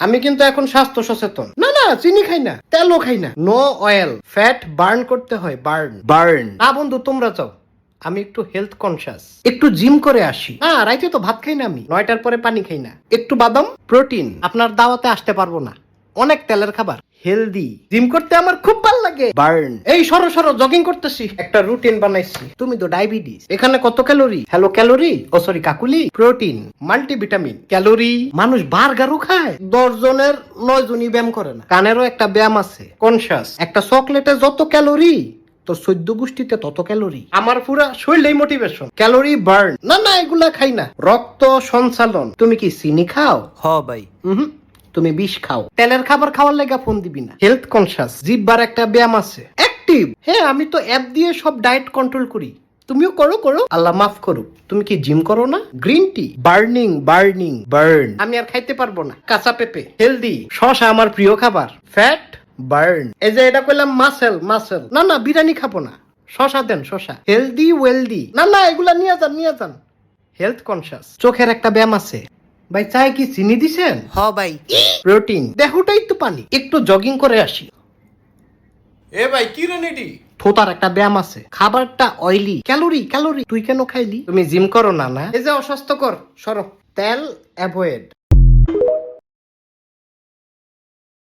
আমি কিন্তু এখন স্বাস্থ্য সচেতন। না না, চিনি খাই না, তেলও খাই না, নো অয়েল, ফ্যাট বার্ন করতে হয়, বার্ন। না বন্ধু, তোমরা চাও আমি একটু হেলথ কনসিয়াস, একটু জিম করে আসি। না, রাইতে তো ভাত খাই না, আমি 9টার পরে পানি খাই না, একটু বাদাম প্রোটিন। আপনার দাওয়াতে আসতে পারবো না, অনেক তেলের খাবার, হেলদি। জিম করতে আমার খুব ভালো লাগে, বার্ন। এই সরো সরো, জগিং করতেছি, একটা রুটিন বানাইছি। তুমি তো ডায়াবেটিস, এখানে কত calorie? Hello calorie, oh sorry Kakuli, protein, multivitamin, calorie. মানুষ বার্গারও খায়, 10 জনের 9 জনই ব্যায়াম করে না। কানেরও একটা ব্যায়াম আছে, কনসিয়াস। একটা চকলেটে যত ক্যালোরি, তো 14 গোষ্ঠীতে তত ক্যালোরি। আমার পুরা শরীরেই মোটিভেশন, ক্যালোরি বার্ন। না না, এগুলা খাই না। রক্ত সঞ্চালন। তুমি কি চিনি খাও? হ ভাই। তুমি বিষ খাও। তেলের খাবার খাওয়ার লেগা ফোন দিবি না। হেলথ কনসিয়াস, জিব্বার একটা ব্যায়াম আছে, অ্যাক্টিভ। হ্যাঁ, আমি তো অ্যাপ দিয়ে সব ডায়েট কন্ট্রোল করি। তুমিও করো করো, আল্লাহ মাফ করুক। তুমি কি জিম করো না? Green tea, burn. আমি আর খাইতে পারবো না। কাঁচা পেঁপে, হেলদি। শশা আমার প্রিয় খাবার, ফ্যাট বার্ন। এই যে এটা কইলাম মাসেল। না না, বিরিয়ানি খাবো না, শশা দেন, শশা। Healthy wealthy. না না, এগুলা নিয়ে যান। Health conscious. চোখের একটা ব্যায়াম আছে। ভাই, চায় কি চিনি দিছেন? হ ভাই। প্রোটিন। দেহটাই তো পানি, একটু জগিং করে আসি। এ ভাই কি রে নেডি? থোতার একটা ব্যায়াম আছে, খাবারটা অয়েলি, ক্যালোরি। তুই কেন খাইলি? তুমি জিম করো না? না, এই যে অস্বাস্থ্যকর, সরো। তেল অ্যাভয়েড।